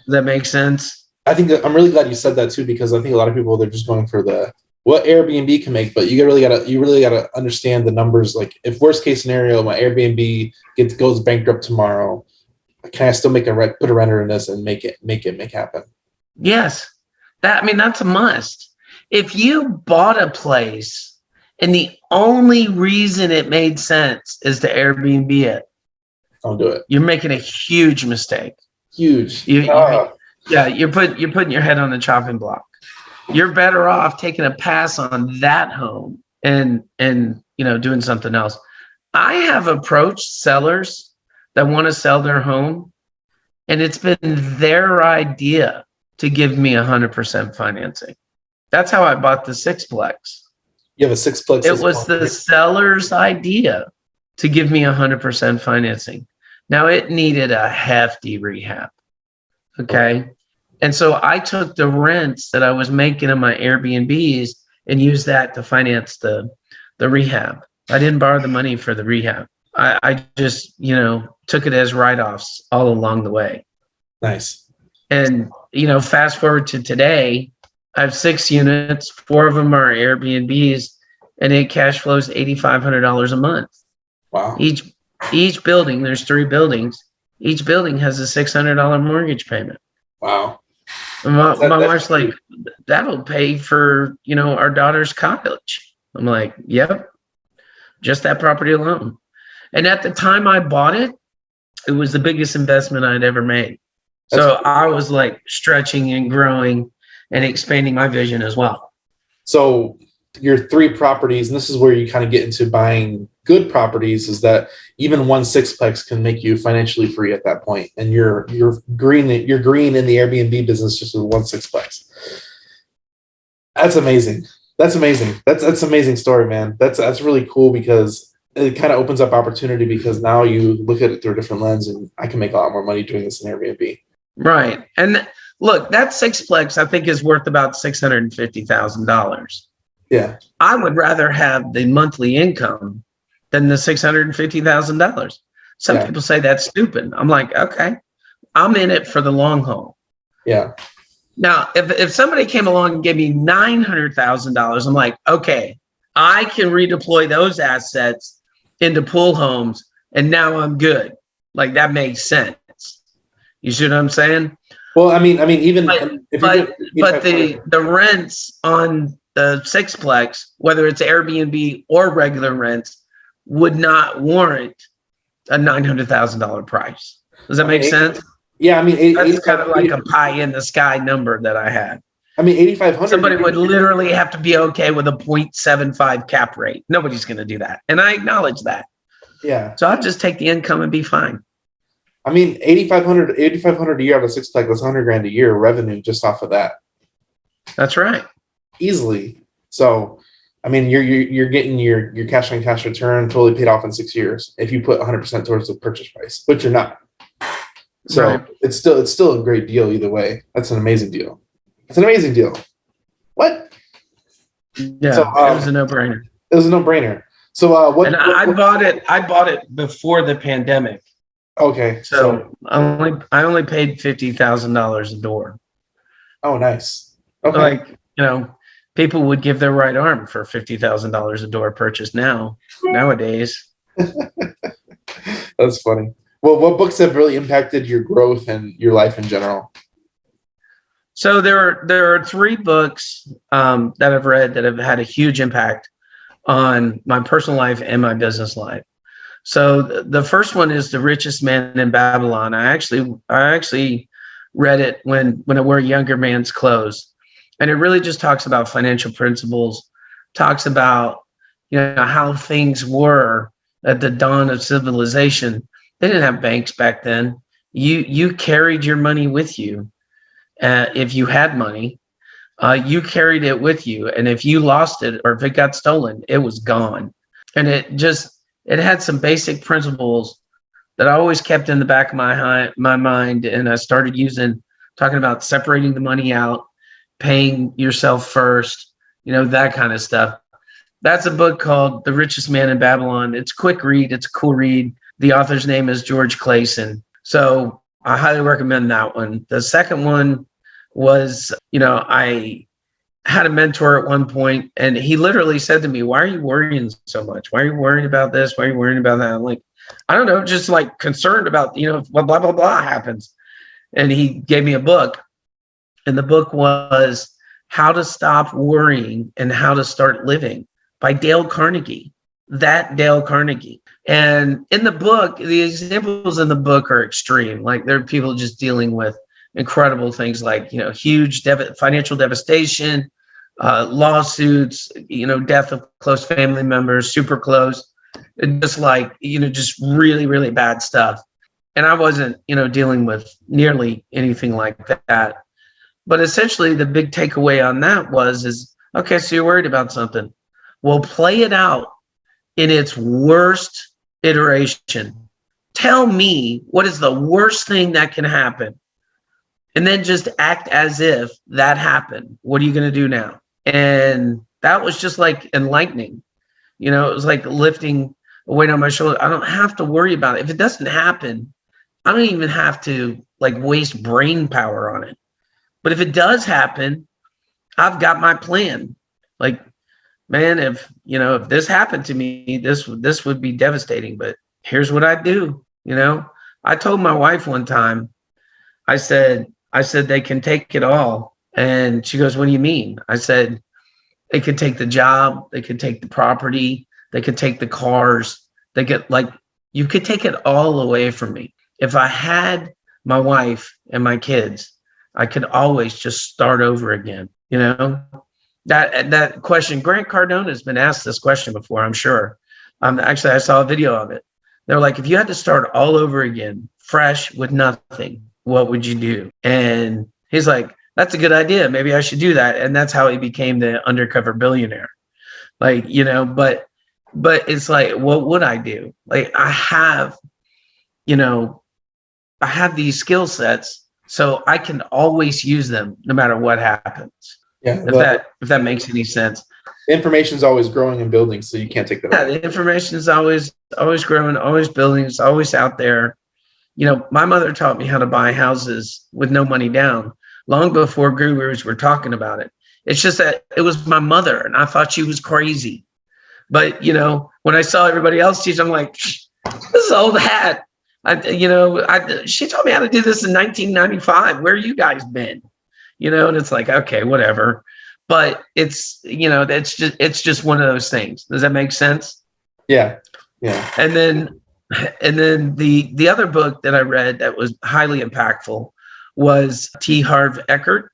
Does that make sense? I think I'm really glad you said that too, because I think a lot of people, they're just going for what Airbnb can make, but you really gotta understand the numbers. Like, if worst case scenario, my Airbnb goes bankrupt tomorrow, can I still put a renter in this and make it happen? Yes. That's a must. If you bought a place and the only reason it made sense is to Airbnb it, don't do it. You're making a huge mistake. Huge. You're putting your head on the chopping block. You're better off taking a pass on that home and doing something else. I have approached sellers that want to sell their home, and it's been their idea to give me 100% financing. That's how I bought the sixplex. You have a sixplex. It was the seller's idea to give me 100% financing. Now, it needed a hefty rehab. Okay. And so I took the rents that I was making in my Airbnbs and used that to finance the rehab. I didn't borrow the money for the rehab. I just, took it as write-offs all along the way. Nice. And, fast forward to today, I have 6 units, 4 of them are Airbnbs, and it cash flows $8,500 a month. Wow. Each building, there's 3 buildings. Each building has a $600 mortgage payment. Wow. My wife's like, that'll pay for, our daughter's college. I'm like, yep, just that property alone. And at the time I bought it, it was the biggest investment I'd ever made. So I was like stretching and growing and expanding my vision as well. So your 3 properties, and this is where you kind of get into buying good properties, is that even one sixplex can make you financially free at that point. And you're green in the Airbnb business just with one sixplex. That's amazing. That's amazing. That's an amazing story, man. That's really cool, because it kind of opens up opportunity, because now you look at it through a different lens, and I can make a lot more money doing this in Airbnb. Right. And look, that sixplex I think is worth about $650,000. Yeah. I would rather have the monthly income than the $650,000. Some people say that's stupid. I'm like, okay, I'm in it for the long haul. Yeah. Now, if somebody came along and gave me $900,000, I'm like, okay, I can redeploy those assets into pool homes, and now I'm good. Like, that makes sense. You see what I'm saying? Well, I mean, even but the rents on the sixplex, whether it's Airbnb or regular rents, would not warrant a $900,000 price. Does that make sense? Yeah, I mean, that's kind of like a pie in the sky number that I had. I mean, 8,500. Somebody would literally have to be okay with a 0.75 cap rate. Nobody's going to do that, and I acknowledge that. Yeah. So I'll just take the income and be fine. I mean, 8,500 a year out of sixplex, that's $100,000 a year revenue just off of that. That's right. Easily. So, I mean, you're getting your cash on cash return totally paid off in 6 years if you put 100% towards the purchase price, but you're not. So right. It's still a great deal either way. That's an amazing deal. It's an amazing deal. What? Yeah, so, it was a no-brainer. It was a no-brainer. So I bought it before the pandemic. Okay. So I only paid $50,000 a door. Oh, nice. Okay. Like, people would give their right arm for $50,000 a door purchase nowadays. That's funny. Well, what books have really impacted your growth and your life in general? So there are 3 books that I've read that have had a huge impact on my personal life and my business life. So the first one is The Richest Man in Babylon. I actually read it when I wore a younger man's clothes. And it really just talks about financial principles, talks about, how things were at the dawn of civilization. They didn't have banks back then. You carried your money with you. If you had money, you carried it with you. And if you lost it or if it got stolen, it was gone. And it had some basic principles that I always kept in the back of my mind. And I started talking about separating the money out, paying yourself first, that kind of stuff. That's a book called The Richest Man in Babylon. It's a quick read. It's a cool read. The author's name is George Clayson. So I highly recommend that one. The second one was, I had a mentor at one point, and he literally said to me, "Why are you worrying so much? Why are you worrying about this? Why are you worrying about that?" I'm like, I don't know, just like concerned about, blah, blah, blah, blah happens. And he gave me a book, and the book was How to Stop Worrying and How to Start Living by Dale Carnegie. Dale Carnegie. And in the book, the examples in the book are extreme. Like, there are people just dealing with incredible things like, huge financial devastation, lawsuits, death of close family members, super close, just like, just really, really bad stuff. And I wasn't, dealing with nearly anything like that. But essentially the big takeaway on that is, okay, so you're worried about something. Well, play it out in its worst iteration. Tell me what is the worst thing that can happen. And then just act as if that happened. What are you going to do now? And that was just like enlightening. It was like lifting a weight on my shoulder. I don't have to worry about it. If it doesn't happen, I don't even have to like waste brain power on it. But if it does happen, I've got my plan. Like, man, if this happened to me, this would be devastating. But here's what I do. I told my wife one time, I said, they can take it all. And she goes, "What do you mean?" I said, they could take the job, they could take the property, they could take the cars, you could take it all away from me. If I had my wife and my kids, I could always just start over again. That question, Grant Cardone has been asked this question before, I'm sure. Actually, I saw a video of it. They're like, if you had to start all over again, fresh with nothing, what would you do? And he's like, that's a good idea. Maybe I should do that. And that's how he became the undercover billionaire. But it's like, what would I do? Like, I have these skill sets, so I can always use them no matter what happens. Yeah. If that makes any sense. Information is always growing and building, so you can't take that away. The information is always growing, always building. It's always out there. My mother taught me how to buy houses with no money down long before gurus were talking about it. It's just that it was my mother, and I thought she was crazy. But, when I saw everybody else teach, I'm like, this is old hat. She taught me how to do this in 1995. Where you guys been? And it's like, okay, whatever. But it's just one of those things. Does that make sense? Yeah. Yeah. And then the other book that I read that was highly impactful was T. Harv Eker,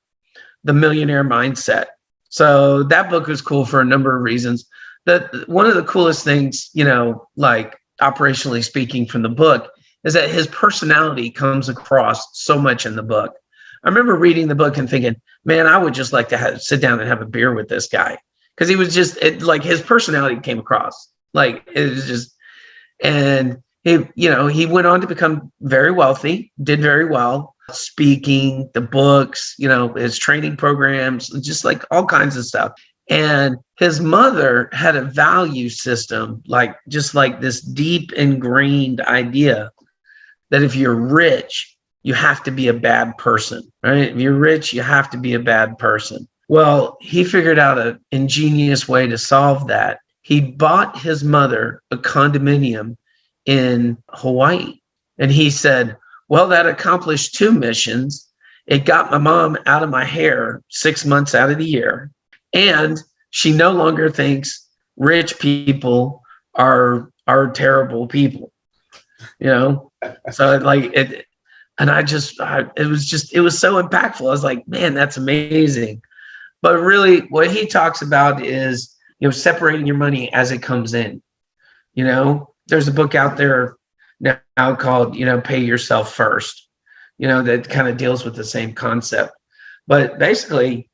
The Millionaire Mindset. So that book was cool for a number of reasons. One of the coolest things, like operationally speaking from the book, is that his personality comes across so much in the book. I remember reading the book and thinking, man, I would just like to sit down and have a beer with this guy. Because he was just his personality came across. Like, it was just, and he went on to become very wealthy, did very well, speaking, the books, his training programs, just like all kinds of stuff. And his mother had a value system, just like this deep ingrained idea that if you're rich, you have to be a bad person, right? If you're rich, you have to be a bad person. Well, he figured out an ingenious way to solve that. He bought his mother a condominium in Hawaii. And he said, well, that accomplished two missions. It got my mom out of my hair 6 months out of the year. And she no longer thinks rich people are terrible people, So and it was so impactful. I was like, man, that's amazing. But really what he talks about is, separating your money as it comes in. There's a book out there now called, Pay Yourself First, that kind of deals with the same concept. But basically,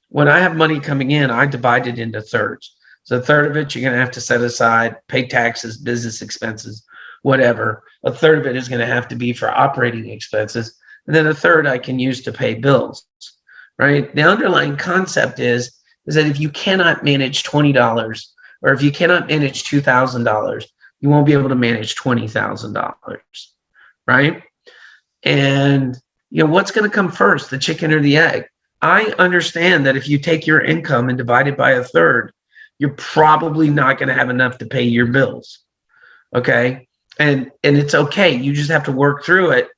when I have money coming in, I divide it into thirds. So a third of it, you're going to have to set aside, pay taxes, business expenses, whatever. A third of it is going to have to be for operating expenses. And then a third I can use to pay bills, right? The underlying concept is that if you cannot manage $20 or if you cannot manage $2,000, you won't be able to manage $20,000, right? And, what's going to come first, the chicken or the egg? I understand that if you take your income and divide it by a third, you're probably not going to have enough to pay your bills. Okay. And it's okay. You just have to work through it.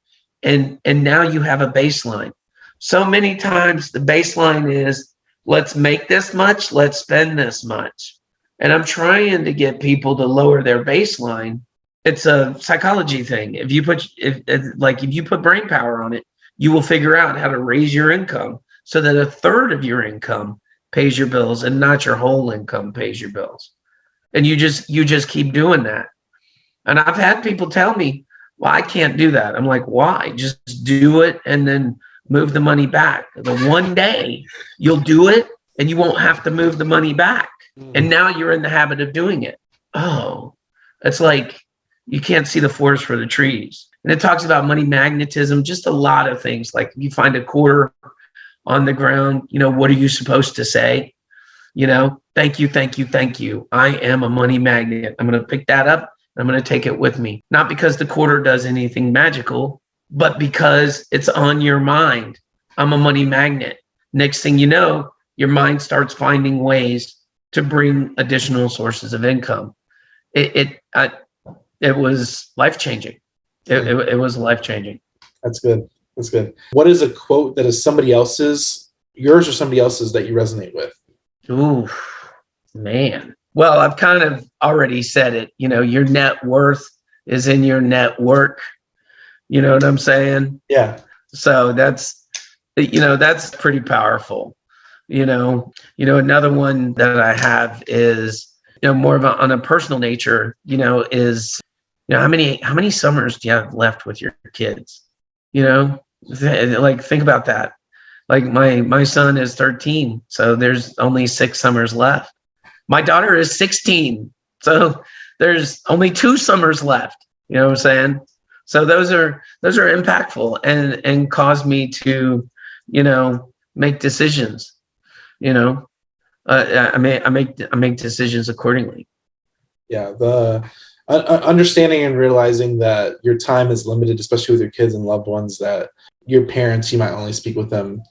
And now you have a baseline. So many times the baseline is, let's make this much, let's spend this much. And I'm trying to get people to lower their baseline. It's a psychology thing. If you put brain power on it, you will figure out how to raise your income so that a third of your income pays your bills and not your whole income pays your bills. And you just keep doing that. And I've had people tell me, well, I can't do that. I'm like, why? Just do it and then move the money back. The one day you'll do it and you won't have to move the money back. And now you're in the habit of doing it. Oh, it's like you can't see the forest for the trees. And it talks about money magnetism, just a lot of things. Like if you find a quarter on the ground, what are you supposed to say? Thank you, thank you, thank you. I am a money magnet. I'm going to pick that up. I'm going to take it with me. Not because the quarter does anything magical, but because it's on your mind. I'm a money magnet. Next thing you know, your mind starts finding ways to bring additional sources of income. It was life-changing. It was life-changing. That's good. That's good. What is a quote that is somebody else's, yours or somebody else's, that you resonate with? Ooh, man. Well, I've kind of already said it. Your net worth is in your network. You know what I'm saying? Yeah. So that's pretty powerful. Another one that I have is, more of on a personal nature, is, how many summers do you have left with your kids? Like, think about that. Like my son is 13, so there's only 6 summers left. My daughter is 16, so there's only 2 summers left. You know what I'm saying? So those are impactful and cause me to, make decisions. I make decisions accordingly. Yeah, the understanding and realizing that your time is limited, especially with your kids and loved ones, that your parents, you might only speak with them.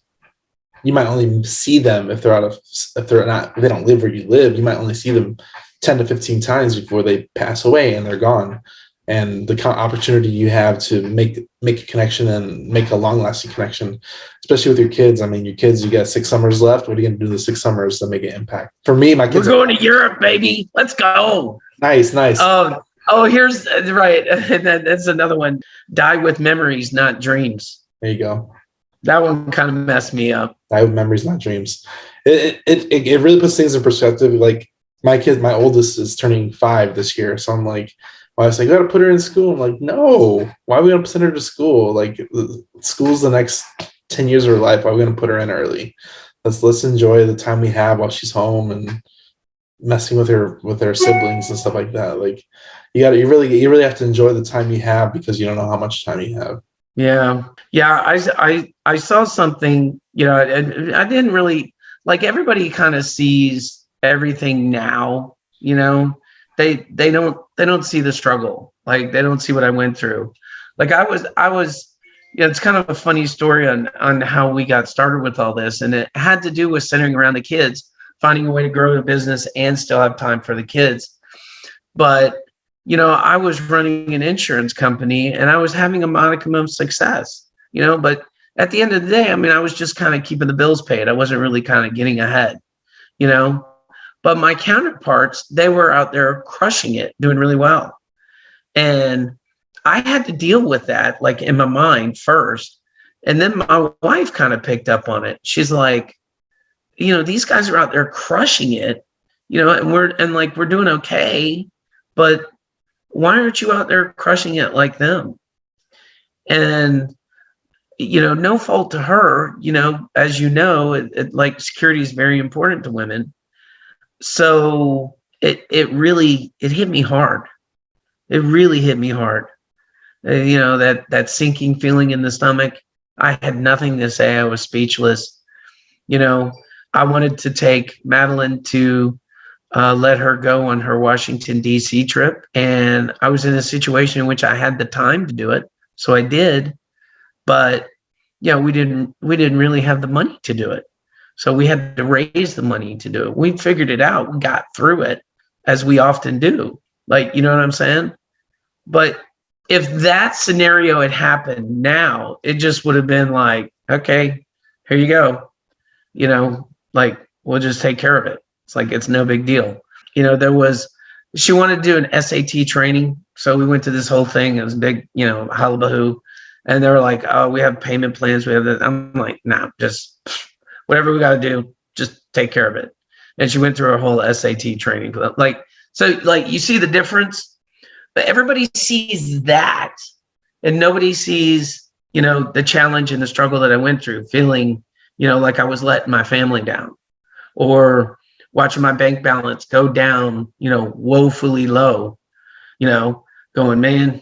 You might only see them if they don't live where you live. You might only see them 10 to 15 times before they pass away and they're gone. And the opportunity you have to make a connection and make a long-lasting connection, especially with your kids. I mean, your kids, you got 6 summers left. What are you going to do the 6 summers to make an impact? For me, my kids. We're going to Europe, baby. Let's go. Nice. Here's right. And that's another one. Die with memories, not dreams. There you go. That one kind of messed me up. Die with memories, not dreams. It really puts things in perspective. Like my oldest is turning 5 this year, so I'm like, well, I was like, I got to put her in school. I'm like, no, why are we going to send her to school? Like, school's the next 10 years of her life. Why are we going to put her in early? Let's enjoy the time we have while she's home and messing with her siblings and stuff like that. Like, you really have to enjoy the time you have because you don't know how much time you have. Yeah. I saw something. I didn't really like. Everybody kind of sees everything now. They don't see the struggle. Like, they don't see what I went through. Like I was, it's kind of a funny story on how we got started with all this. And it had to do with centering around the kids, finding a way to grow the business and still have time for the kids. But, I was running an insurance company and I was having a modicum of success, but at the end of the day, I mean, I was just kind of keeping the bills paid. I wasn't really kind of getting ahead, But my counterparts, they were out there crushing it, doing really well. And I had to deal with that, like, in my mind first. And then my wife kind of picked up on it. She's like, these guys are out there crushing it, and we're doing okay, but why aren't you out there crushing it like them? And, no fault to her, as like, security is very important to women. so it hit me hard. It really hit me hard. That sinking feeling in the stomach. I had nothing to say. I was speechless. I wanted to take Madeline to let her go on her Washington, D.C. trip. And I was in a situation in which I had the time to do it. So I did. But we didn't really have the money to do it. So we had to raise the money to do it. We figured it out. We got through it, as we often do. Like, you know what I'm saying? But if that scenario had happened now, it just would have been like, okay, here you go. Like, we'll just take care of it. It's like, it's no big deal. She wanted to do an SAT training. So we went to this whole thing. It was big, hullabaloo. And they were like, oh, we have payment plans. We have that. I'm like, nah, just whatever we got to do, just take care of it. And she went through her whole SAT training. So you see the difference? But everybody sees that, and nobody sees, the challenge and the struggle that I went through, feeling, like I was letting my family down, or watching my bank balance go down, woefully low, going, man,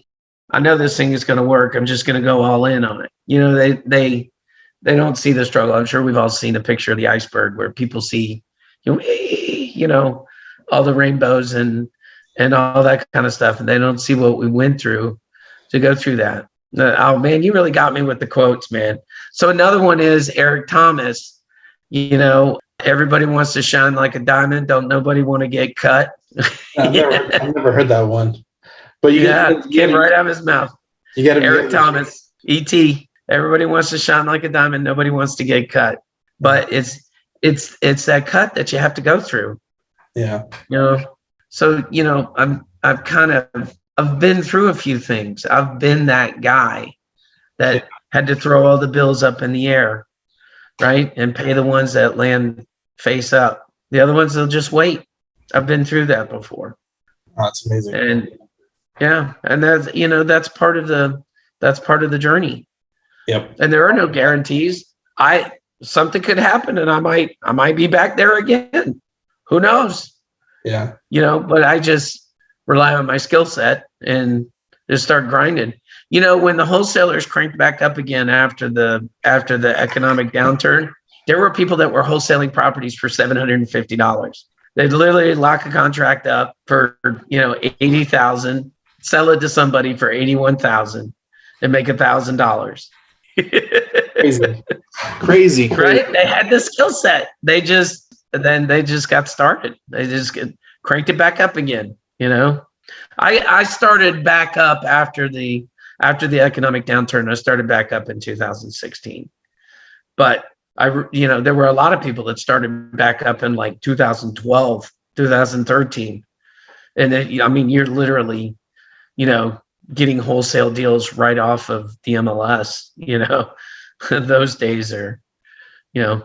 I know this thing is going to work. I'm just going to go all in on it. They don't see the struggle. I'm sure we've all seen a picture of the iceberg where people see, all the rainbows and all that kind of stuff. And they don't see what we went through to go through that. Oh man, you really got me with the quotes, man. So another one is Eric Thomas, everybody wants to shine like a diamond. Don't nobody want to get cut. I've never heard that one, but came right out of his mouth. You got Eric Thomas, E.T. Everybody wants to shine like a diamond. Nobody wants to get cut, but it's that cut that you have to go through. Yeah. So, I've been through a few things. I've been that guy that had to throw all the bills up in the air, right? And pay the ones that land face up. The other ones, they'll just wait. I've been through that before. Oh, that's amazing. And and that's part of the journey. Yep. And there are no guarantees. Something could happen and I might be back there again. Who knows? Yeah. But I just rely on my skill set and just start grinding. When the wholesalers cranked back up again after the economic downturn, there were people that were wholesaling properties for $750. They'd literally lock a contract up for, $80,000, sell it to somebody for $81,000 and make $1,000. Crazy. Right? They had the skill set. They just got started. They just cranked it back up again. I started back up after the economic downturn. I started back up in 2016, but there were a lot of people that started back up in like 2012, 2013. And you're literally, getting wholesale deals right off of the MLS, those days are gone.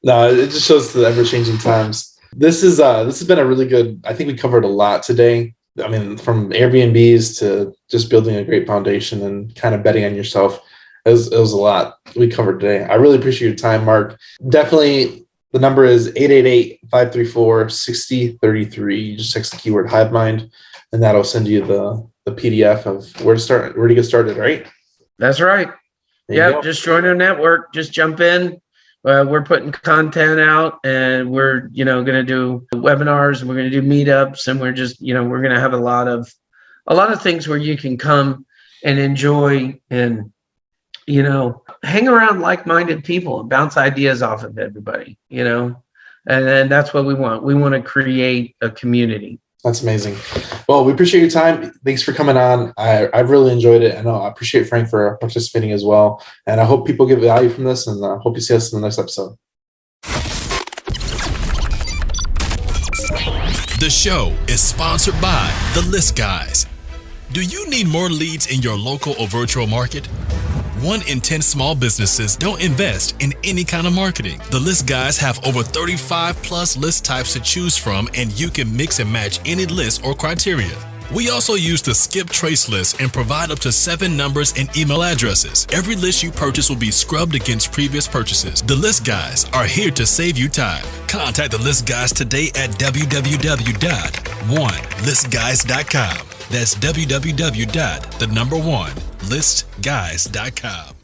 No, it just shows the ever-changing times. This has been a really good, I think we covered a lot today. From Airbnbs to just building a great foundation and kind of betting on yourself. It was a lot we covered today. I really appreciate your time, Mark. Definitely, the number is 888-534-6033. You just text the keyword HiveMind, and that'll send you the PDF of where to get started, right? That's right. Yeah, just join our network. Just jump in. We're putting content out, and we're going to do webinars, and we're going to do meetups, and we're just we're going to have a lot of things where you can come and enjoy and hang around like-minded people and bounce ideas off of everybody. And then that's what we want. We want to create a community. That's amazing. Well, we appreciate your time. Thanks for coming on. I've really enjoyed it. And I appreciate Frank for participating as well. And I hope people get value from this, and I hope you see us in the next episode. The show is sponsored by The List Guys. Do you need more leads in your local or virtual market? 1 in 10 small businesses don't invest in any kind of marketing. The List Guys have over 35 plus list types to choose from, and you can mix and match any list or criteria. We also use the skip trace list and provide up to 7 numbers and email addresses. Every list you purchase will be scrubbed against previous purchases. The list guys are here to save you time. Contact the list guys today at www.1listguys.com. That's www.1listguys.com.